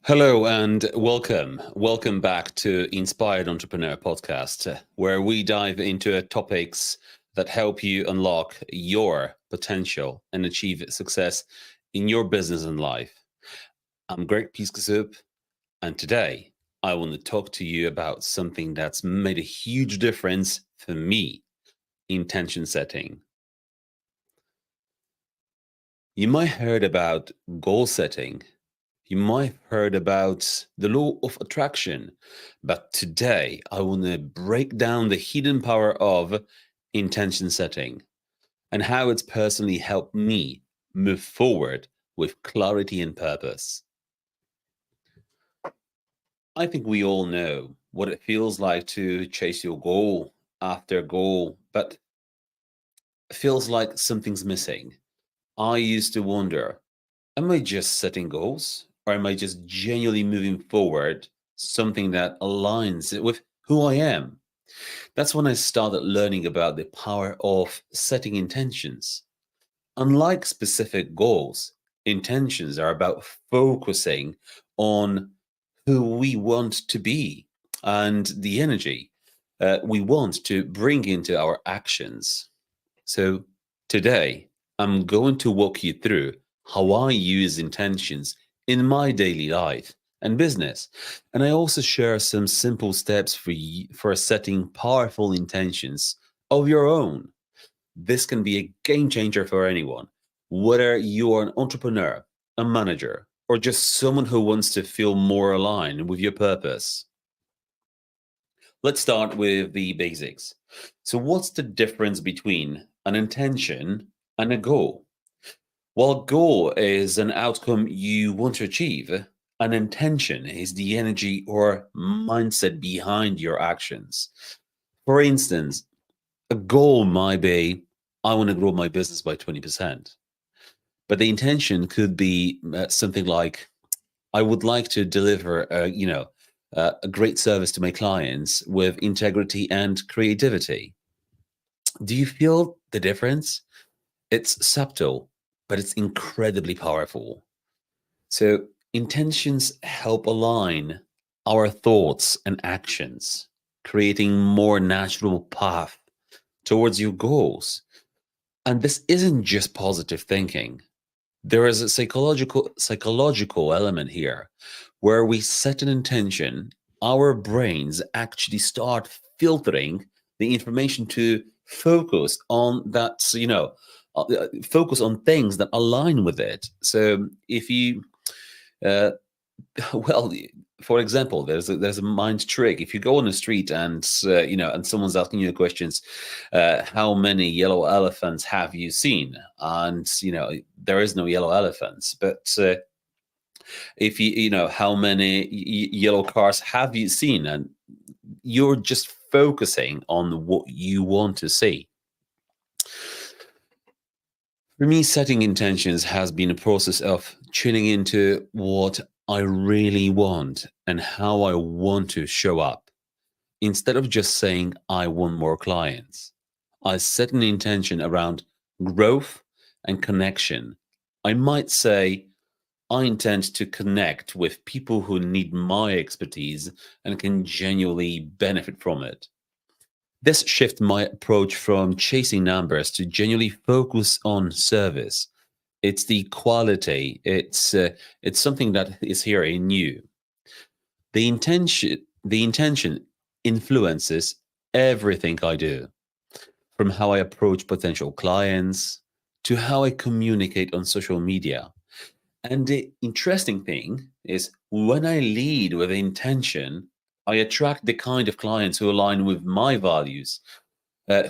Hello and welcome. Welcome back to Inspired Entrepreneur Podcast, where we dive into topics that help you unlock your potential and achieve success in your business and life. I'm Greg Piskasup, and today I want to talk to you about something that's made a huge difference for me: intention setting. You might have heard about goal setting. You might have heard about the law of attraction, but today I want to break down the hidden power of intention setting and how it's personally helped me move forward with clarity and purpose. I think we all know what it feels like to chase your goal after goal, but it feels like something's missing. I used to wonder, am I just setting goals or am I just genuinely moving forward something that aligns with who I am? That's when I started learning about the power of setting intentions. Unlike specific goals, intentions are about focusing on who we want to be and the energy we want to bring into our actions. So today, I'm going to walk you through how I use intentions in my daily life and business. And I also share some simple steps for setting powerful intentions of your own. This can be a game changer for anyone, whether you are an entrepreneur, a manager, or just someone who wants to feel more aligned with your purpose. Let's start with the basics. So, what's the difference between an intention and a goal? While goal is an outcome you want to achieve, an intention is the energy or mindset behind your actions. For instance, a goal might be, I want to grow my business by 20%. But the intention could be something like, I would like to deliver, a great service to my clients with integrity and creativity. Do you feel the difference? It's subtle, but it's incredibly powerful. So, intentions help align our thoughts and actions, creating more natural path towards your goals. And this isn't just positive thinking. There is a psychological element here where we set an intention, our brains actually start filtering the information to focus on that, focus on things that align with it. So if you uh, well, for example, there's a mind trick. If you go on the street and and someone's asking you questions, how many yellow elephants have you seen? And there is no yellow elephants, but if how many yellow cars have you seen? And you're just focusing on what you want to see. For me, setting intentions has been a process of tuning into what I really want and how I want to show up. Instead of just saying, I want more clients, I set an intention around growth and connection. I might say, I intend to connect with people who need my expertise and can genuinely benefit from it. This shifted my approach from chasing numbers to genuinely focus on service. It's the quality. It's something that is here in you. The intention influences everything I do, from how I approach potential clients to how I communicate on social media. And the interesting thing is, when I lead with intention, I attract the kind of clients who align with my values,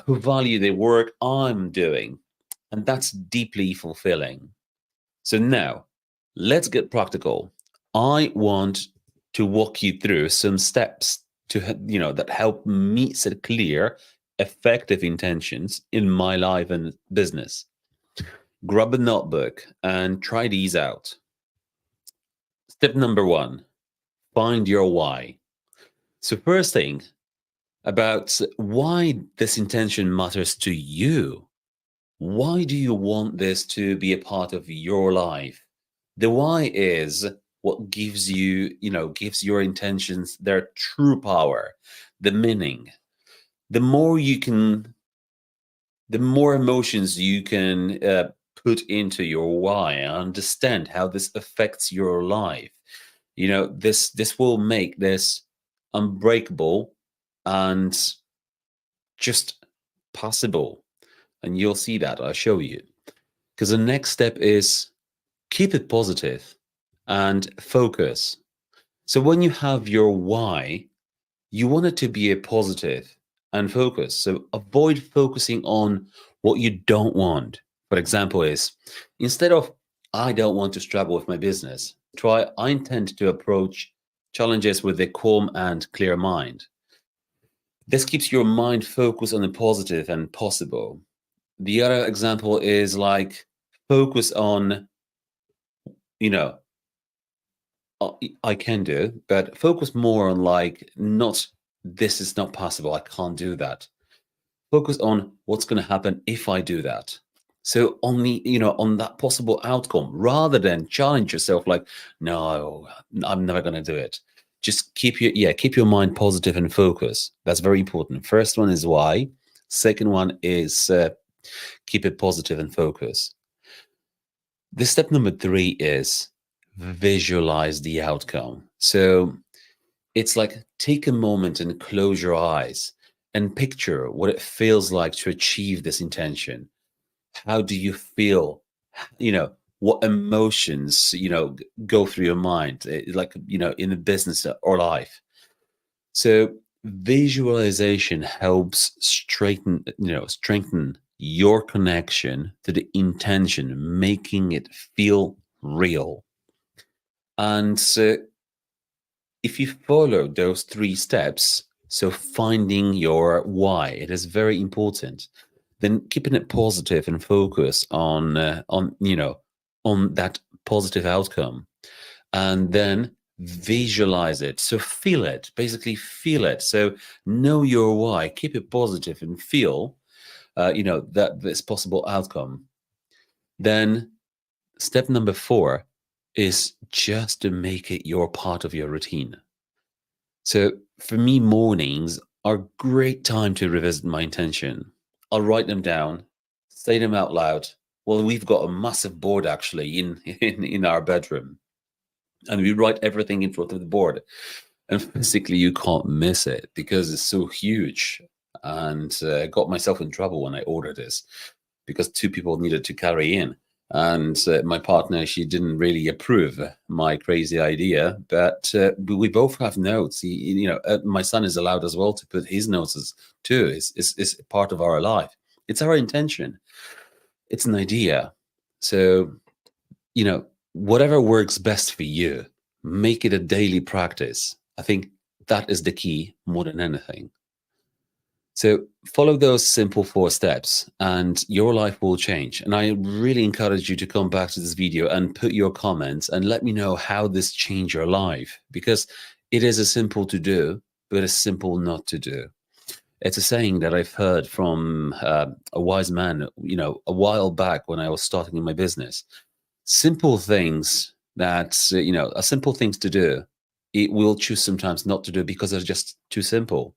who value the work I'm doing. And that's deeply fulfilling. So now, let's get practical. I want to walk you through some steps that help me set clear, effective intentions in my life and business. Grab a notebook and try these out. Step number one: find your why. So, first thing about why this intention matters to you. Why do you want this to be a part of your life? The why is what gives you, gives your intentions their true power, the meaning. The more you can, the more emotions you can put into your why and understand how this affects your life, this will make this unbreakable and just possible. And you'll see that. I'll show you. Because the next step is keep it positive and focus. So when you have your why, you want it to be a positive and focus. So avoid focusing on what you don't want. For example, is instead of I don't want to struggle with my business, try I intend to approach challenges with a calm and clear mind. This keeps your mind focused on the positive and possible. The other example is like focus on, you know, I can do, but focus more on like not this is not possible. I can't do that. Focus on what's going to happen if I do that. So on the, on that possible outcome, rather than challenge yourself like, no, I'm never going to do it. Just keep your mind positive and focus. That's very important. First one is why. Second one is keep it positive and focus. The step number 3 is visualize the outcome. So it's like take a moment and close your eyes and picture what it feels like to achieve this intention. How do you feel? What emotions, go through your mind, like, in the business or life. So visualization helps strengthen your connection to the intention, making it feel real. And so if you follow those 3 steps, so finding your why, it is very important. Then keeping it positive and focus on that positive outcome, and then visualize it. So feel it, basically feel it. So know your why, keep it positive, and feel, that this possible outcome. Then step number 4 is just to make it your part of your routine. So for me, mornings are a great time to revisit my intention. I'll write them down, say them out loud. Well, we've got a massive board actually in our bedroom, and we write everything in front of the board. And physically, you can't miss it because it's so huge. And got myself in trouble when I ordered this because 2 people needed to carry in. And my partner, she didn't really approve my crazy idea, but we both have notes. My son is allowed as well to put his notes too. It's part of our life. It's our intention. It's an idea. So, whatever works best for you, make it a daily practice. I think that is the key more than anything. So follow those simple 4 steps and your life will change. And I really encourage you to come back to this video and put your comments and let me know how this changed your life, because it is a simple to do, but it's simple not to do. It's a saying that I've heard from a wise man, a while back when I was starting in my business. Simple things that, are simple things to do, it will choose sometimes not to do because they're just too simple.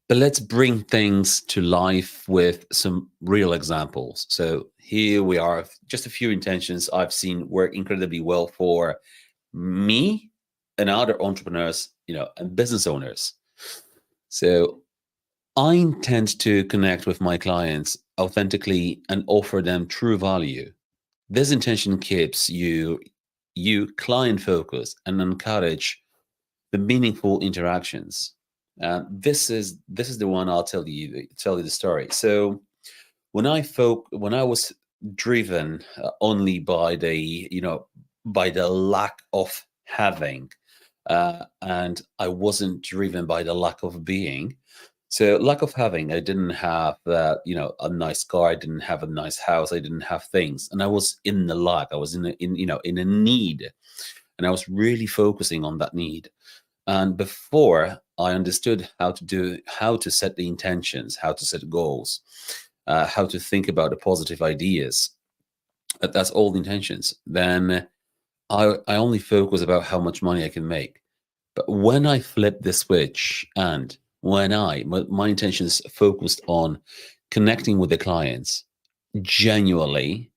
But let's bring things to life with some real examples. So here we are, just a few intentions I've seen work incredibly well for me and other entrepreneurs, and business owners. So I intend to connect with my clients authentically and offer them true value. This intention keeps you client focused and encourage the meaningful interactions. This is the one I'll tell you the story. So when I was driven only by the lack of having, and I wasn't driven by the lack of being. So lack of having, I didn't have a nice car, I didn't have a nice house, I didn't have things, and I was in the lack. I was in a need, and I was really focusing on that need. And before I understood how to set the intentions, how to set goals, how to think about the positive ideas, that's all the intentions. Then I only focus about how much money I can make. But when I flip the switch and when my intention is focused on connecting with the clients, genuinely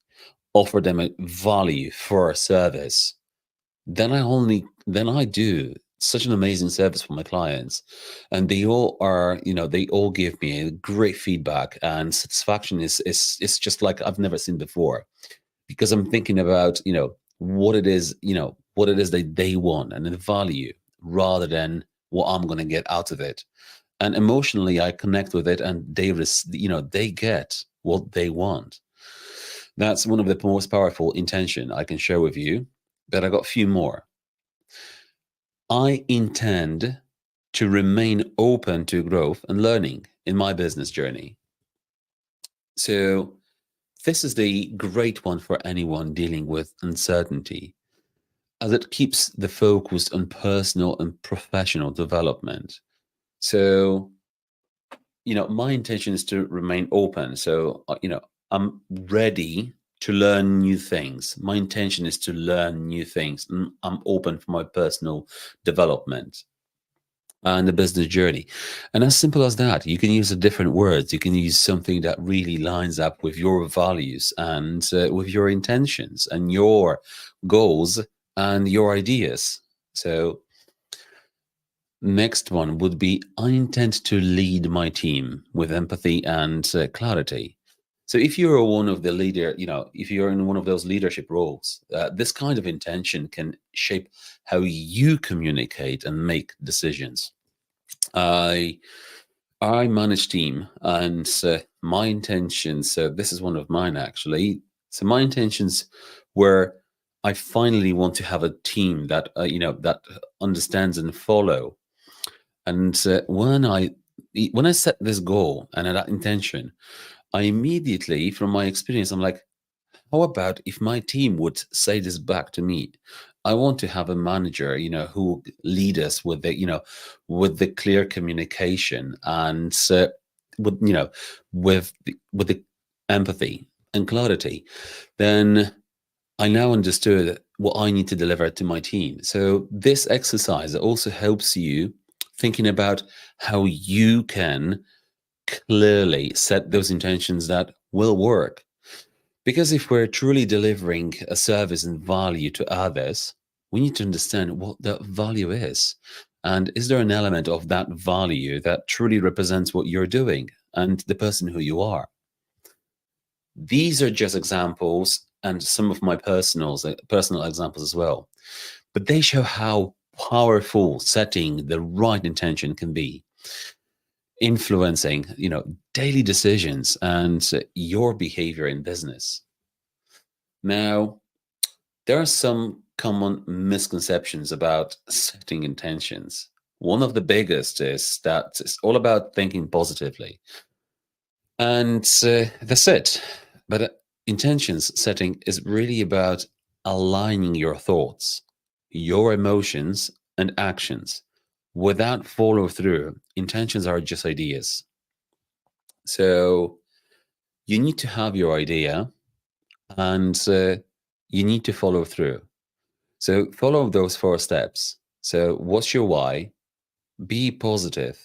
offer them a value for a service, then I do such an amazing service for my clients. And they all are, they all give me a great feedback, and satisfaction is just like I've never seen before, because I'm thinking about, what it is that they want and the value, rather than what I'm going to get out of it. And emotionally, I connect with it, and they get what they want. That's one of the most powerful intention I can share with you. But I got a few more. I intend to remain open to growth and learning in my business journey. So this is the great one for anyone dealing with uncertainty, as it keeps the focus on personal and professional development. So, my intention is to remain open. So, I'm ready to learn new things. My intention is to learn new things, and I'm open for my personal development and the business journey. And as simple as that, you can use a different words. You can use something that really lines up with your values and with your intentions and your goals and your ideas. So, next one would be, I intend to lead my team with empathy and clarity. So if you're one of the leader, if you're in one of those leadership roles, this kind of intention can shape how you communicate and make decisions. I I manage team, and my intentions. So this is one of mine actually. So my intentions were, I finally want to have a team that that understands and follow. And when I set this goal and that intention, I immediately, from my experience, I'm like, how about if my team would say this back to me? I want to have a manager, who lead us with with the clear communication, and with with the empathy and clarity. Then I now understood what I need to deliver to my team. So this exercise also helps you thinking about how you can clearly set those intentions that will work. Because if we're truly delivering a service and value to others, we need to understand what that value is. And is there an element of that value that truly represents what you're doing and the person who you are? These are just examples and some of my personal examples as well. But they show how powerful setting the right intention can be, influencing, daily decisions and your behavior in business. Now, there are some common misconceptions about setting intentions. One of the biggest is that it's all about thinking positively. And that's it. But intentions setting is really about aligning your thoughts, your emotions, and actions. Without follow through, intentions are just ideas. So you need to have your idea, and you need to follow through. So follow those 4 steps. So what's your why? Be positive,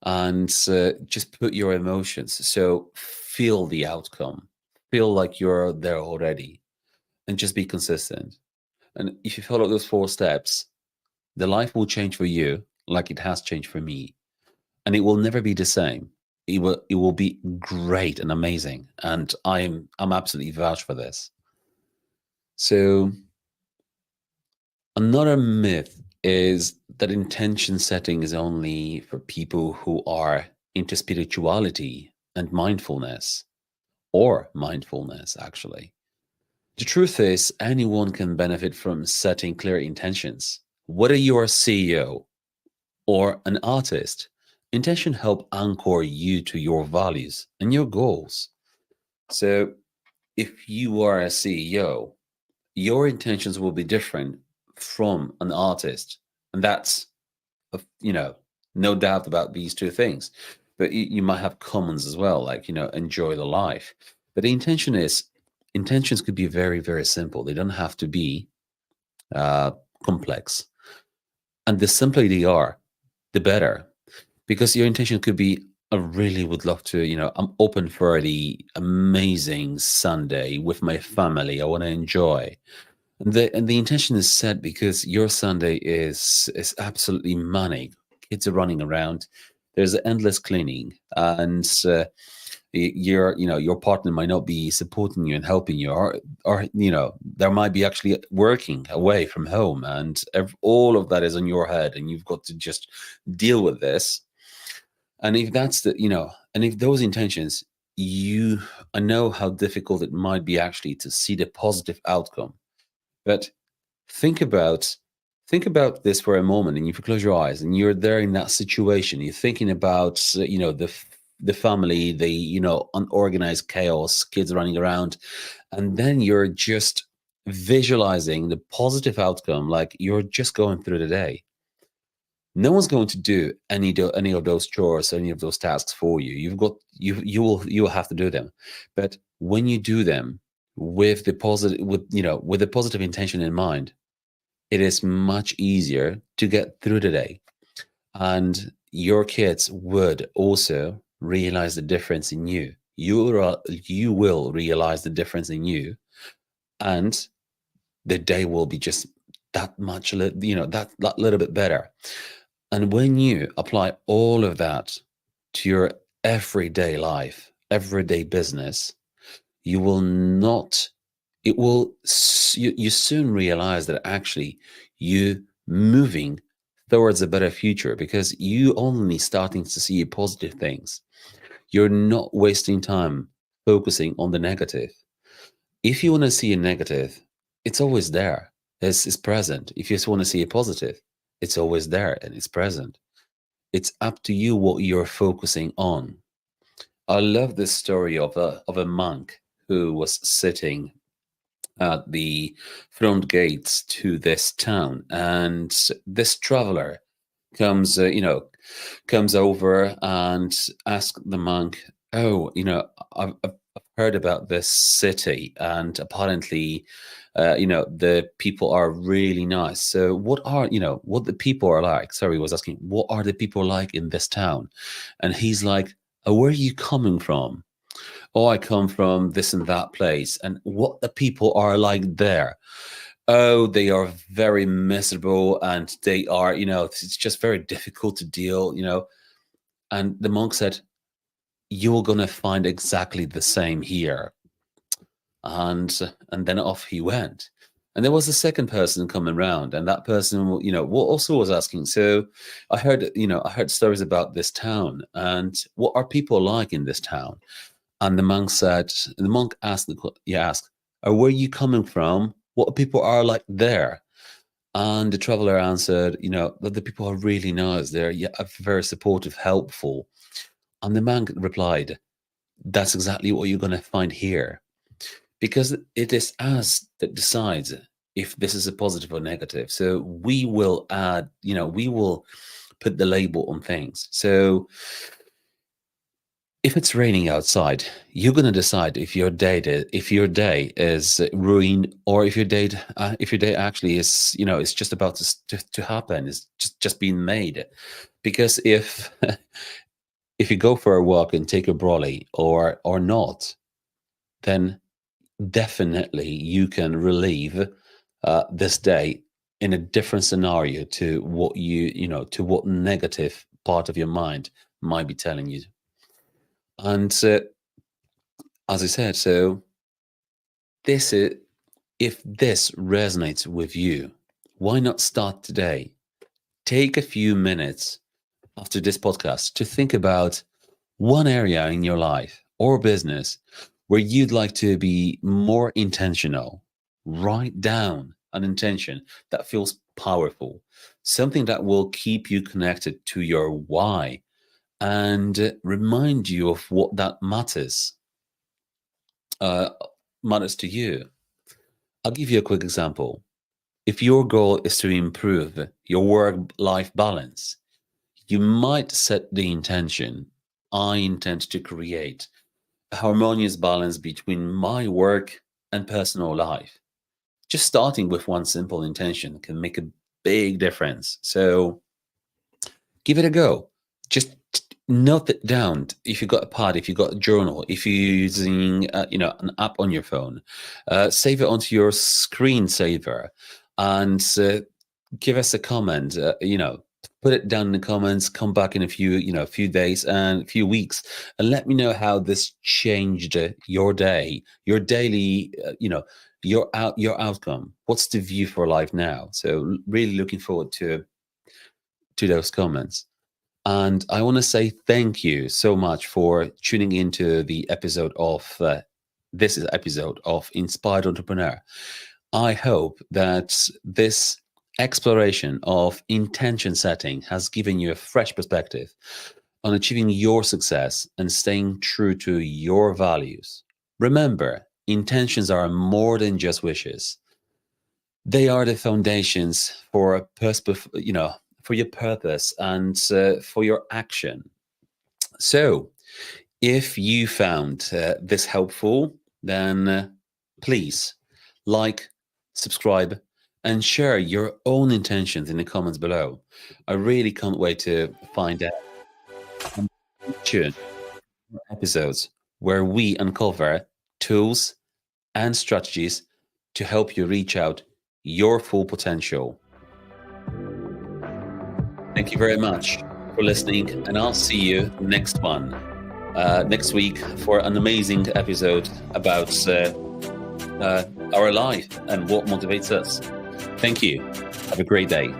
and just put your emotions. So feel the outcome. Feel like you're there already, and just be consistent. And if you follow those 4 steps, the life will change for you like it has changed for me, and it will never be the same. It will be great and amazing, and I'm absolutely vouch for this. So another myth is that intention setting is only for people who are into spirituality and mindfulness, actually. The truth is, anyone can benefit from setting clear intentions. Whether you're a CEO or an artist, intention help anchor you to your values and your goals. So if you are a CEO, your intentions will be different from an artist. And that's, you know, no doubt about these 2 things. But you might have commons as well, like, enjoy the life. But intentions could be very, very simple. They don't have to be. uh, complex. And the simpler they are, the better. Because your intention could be, I really would love to, I'm open for the amazing Sunday with my family. I want to enjoy. And the intention is set because your Sunday is absolutely manic. Kids are running around. There's endless cleaning, and your partner might not be supporting you and helping you, or there might be actually working away from home, and all of that is on your head, and you've got to just deal with this. And if that's and if those intentions, I know how difficult it might be actually to see the positive outcome, but think about think about this for a moment, and if you close your eyes and you're there in that situation, you're thinking about the family, the unorganized chaos, kids running around, and then you're just visualizing the positive outcome, like you're just going through the day. No one's going to do any of those chores, any of those tasks for you. You will have to do them. But when you do them with the positive, with the positive intention in mind, it is much easier to get through the day. And your kids would also realize the difference in you. You will realize the difference in you, and the day will be just that much, that little bit better. And when you apply all of that to your everyday life, everyday business, you will not, it will, you soon realize that actually you moving towards a better future because you only starting to see positive things. You're not wasting time focusing on the negative. If you want to see a negative, it's always there. It's present. If you just want to see a positive, it's always there and it's present. It's up to you what you're focusing on. I love this story of a monk who was sitting at the front gates to this town, and this traveler comes, comes over and asks the monk, "Oh, I've heard about this city, and apparently, the people are really nice. So, what the people are like?" Sorry, he was asking, "What are the people like in this town?" And he's like, "Oh, where are you coming from?" "Oh, I come from this and that place." "And what the people are like there?" "Oh, they are very miserable, and they are, it's just very difficult to deal." And the monk said, "You're gonna find exactly the same here." And then off he went. And there was a second person coming around, and that person, also was asking, "So I heard stories about this town, and what are people like in this town?" And the monk asked, he asked, "Where are you coming from? What people are like there?" And the traveler answered, "That the people are really nice. They're, yeah, very supportive, helpful." And the monk replied, "That's exactly what you're going to find here, because it is us that decides if this is a positive or negative. So we will add, we will put the label on things. So if it's raining outside, you're going to decide if your day is ruined, or if your day actually is, it's just about to happen. It's just being made. Because if you go for a walk and take a brolly or not, then definitely you can relieve this day in a different scenario to what to what negative part of your mind might be telling you. And as I said, so this is, if this resonates with you, why not start today? Take a few minutes after this podcast to think about one area in your life or business where you'd like to be more intentional. Write down an intention that feels powerful, something that will keep you connected to your why and remind you of what that uh, matters to you. I'll give you a quick example. If your goal is to improve your work-life balance, you might set the intention, "I intend to create a harmonious balance between my work and personal life." just starting with one simple intention can make a big difference. So give it a go. Just note it down. If you've got a pad, if you've got a journal, if you're using an app on your phone, save it onto your screensaver, and give us a comment. Put it down in the comments. Come back in a few days and a few weeks, and let me know how this changed your day, your daily, your outcome. What's the view for life now? So really looking forward to those comments. And I want to say thank you so much for tuning into the episode of this is episode of Inspired Entrepreneur. I hope that this exploration of intention setting has given you a fresh perspective on achieving your success and staying true to your values. Remember, intentions are more than just wishes. They are the foundations for for your purpose and for your action. So, if you found this helpful, then please like, subscribe, and share your own intentions in the comments below. I really can't wait to find out. And stay tuned for episodes where we uncover tools and strategies to help you reach out your full potential. Thank you very much for listening, and I'll see you next week for an amazing episode about our life and what motivates us. Thank you. Have a great day.